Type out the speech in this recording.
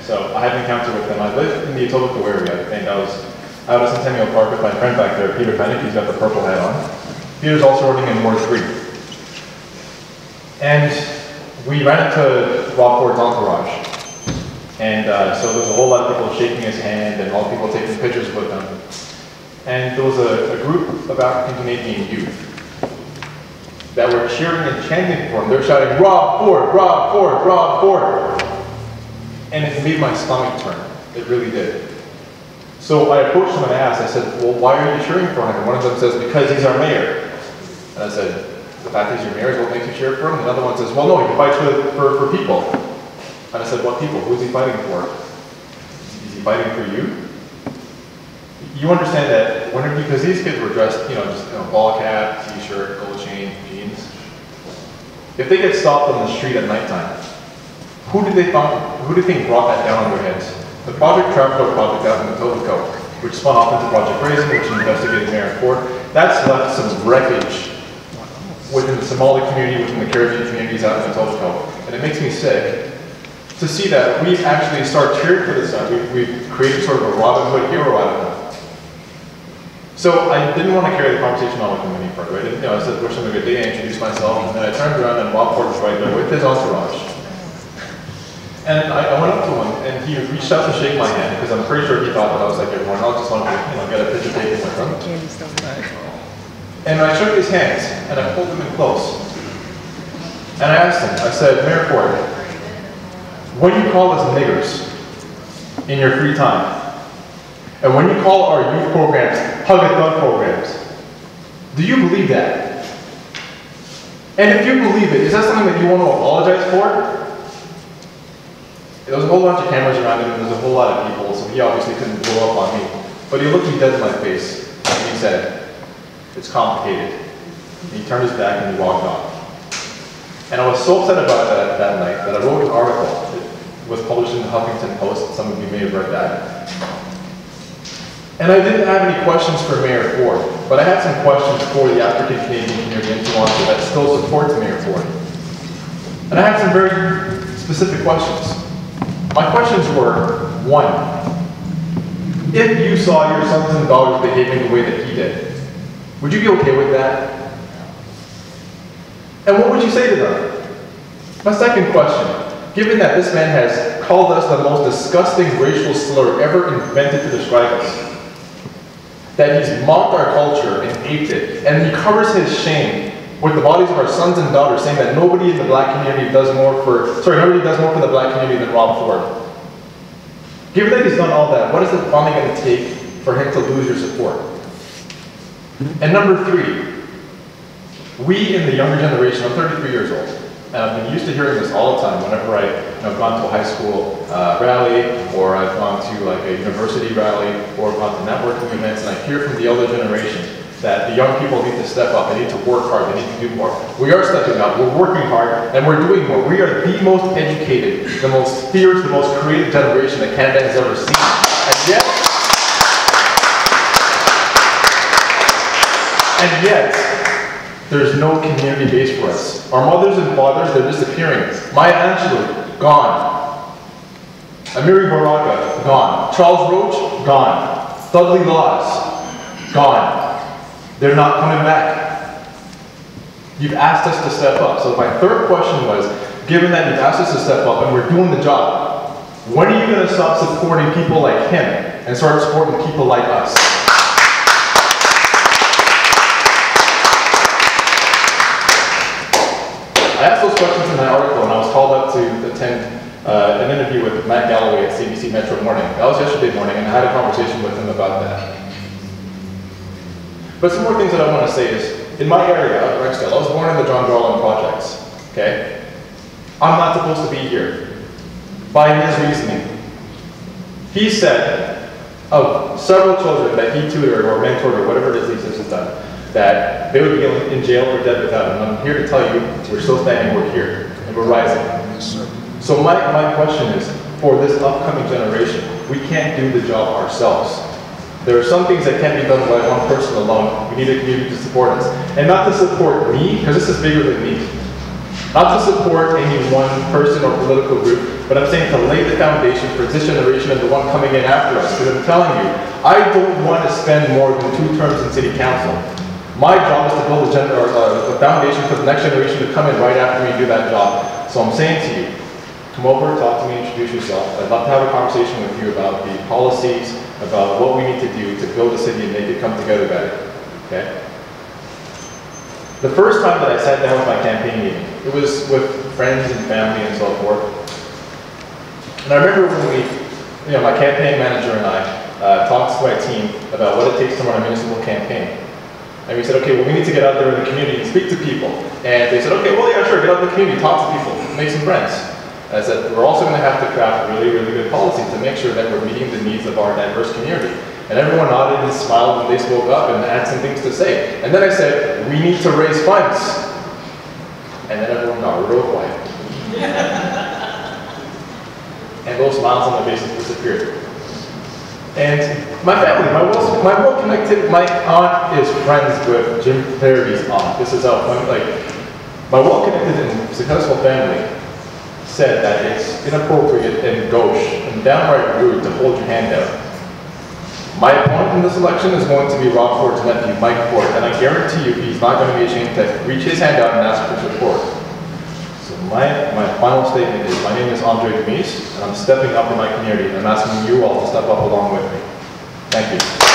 So I had an encounter with them. I lived in the Etobicoke area. I think I was out at Centennial Park with my friend back there, Peter Fennick. He's got the purple hat on. Peter's also running in Ward 3. And we ran into Rob Ford's entourage. And so there was a whole lot of people shaking his hand and all the people taking pictures with him. And there was a group of African Canadian youth that were cheering and chanting for him. They were shouting, "Rob Ford, Rob Ford, Rob Ford." And it made my stomach turn. It really did. So I approached them and asked, I said, "Well, why are you cheering for him?" And one of them says, "Because he's our mayor." And I said, "The fact that he's your mayor is what makes you cheer for him?" And another one says, "Well, no, he fights for people." And I said, "What people? Who's he fighting for? Is he fighting for you?" You understand that whenever, because these kids were dressed, just ball cap, t-shirt, gold chain, jeans. If they get stopped on the street at nighttime, who do you think brought that down on their heads? The Project Trapdoor project out in Etobicoke, which spun off into Project Raisin, which investigated Mayor Ford, that's left some wreckage within the Somali community, within the Caribbean communities out in Etobicoke. And it makes me sick to see that we've actually started cheering for this guy. We've created sort of a Robin Hood hero out of him. So I didn't want to carry the conversation on with him any further. I said, "Wish him a good day," I introduced myself, and then I turned around and Rob Ford was right there with his entourage. And I went up to him, and he reached out to shake my hand, because I'm pretty sure he thought that I was like everyone else, just wanted to get a picture taken with him. And I shook his hands, and I pulled him in close. And I asked him, I said, "Mayor Ford, when you call us niggers in your free time, and when you call our youth programs Hug a Thug programs, do you believe that? And if you believe it, is that something that you want to apologize for?" There was a whole bunch of cameras around him, and there was a whole lot of people, so he obviously couldn't blow up on me. But he looked me dead in my face, and he said, "It's complicated." And he turned his back and he walked off. And I was so upset about that night that I wrote an article. It was published in the Huffington Post. Some of you may have read that. And I didn't have any questions for Mayor Ford, but I had some questions for the African Canadian community in Toronto that still supports Mayor Ford. And I had some very specific questions. My questions were, one, if you saw your sons and daughters behaving the way that he did, would you be okay with that? And what would you say to them? My second question, given that this man has called us the most disgusting racial slur ever invented to describe us, that he's mocked our culture and aped it, and he covers his shame with the bodies of our sons and daughters, saying that nobody in the black community does more for the black community than Rob Ford. Given that he's done all that, what is it finally going to take for him to lose your support? And number three, we in the younger generation, I'm 33 years old, and I've been used to hearing this all the time whenever I've gone to a high school rally, or I've gone to like a university rally, or gone to networking events, and I hear from the elder generation that the young people need to step up, they need to work hard, they need to do more. We are stepping up, we're working hard, and we're doing more. We are the most educated, the most fierce, the most creative generation that Canada has ever seen. And yet, there's no community base for us. Our mothers and fathers, they're disappearing. Maya Angelou, gone. Amiri Baraka, gone. Charles Roach, gone. Dudley Laws, gone. They're not coming back. You've asked us to step up. So my third question was, given that you've asked us to step up and we're doing the job, when are you going to stop supporting people like him and start supporting people like us? I asked those questions in that article, and I was called up to attend an interview with Matt Galloway at CBC Metro Morning. That was yesterday morning, and I had a conversation with him about that. But some more things that I want to say is, in my area, Rexdale, I was born in the John Garland projects, okay? I'm not supposed to be here. By his reasoning. He said, of several children that he tutored or mentored or whatever it is he's done, that they would be in jail or dead without him. I'm here to tell you, we're still standing, we're here, and we're rising. So my question is, for this upcoming generation, we can't do the job ourselves. There are some things that can't be done by one person alone. We need a community to support us. And not to support me, because this is bigger than me. Not to support any one person or political group, but I'm saying to lay the foundation for this generation and the one coming in after us. Because I'm telling you, I don't want to spend more than 2 terms in city council. My job is to build a foundation for the next generation to come in right after me and do that job. So I'm saying to you, come over, talk to me, introduce yourself. I'd love to have a conversation with you about the policies, about what we need to do to build a city and make it come together better. Okay? The first time that I sat down with my campaign meeting, it was with friends and family and so forth. And I remember when my campaign manager and I talked to my team about what it takes to run a municipal campaign. And we said, okay, well, we need to get out there in the community and speak to people. And they said, okay, well, yeah, sure, get out in the community, talk to people, make some friends. And I said, we're also going to have to craft really, really good policy to make sure that we're meeting the needs of our diverse community. And everyone nodded and smiled when they spoke up and had some things to say. And then I said, we need to raise funds. And then everyone got real quiet. And those smiles on their faces disappeared. And my family, my well-connected, my aunt is friends with Jim Clary's aunt. This is how funny, my well-connected and successful family said that it's inappropriate and gauche and downright rude to hold your hand out. My opponent in this election is going to be Rockford's nephew, Mike Ford, and I guarantee you he's not going to be ashamed to reach his hand out and ask for support. So my final statement is, my name is Andray Domise, and I'm stepping up in my community, and I'm asking you all to step up along with me. Thank you.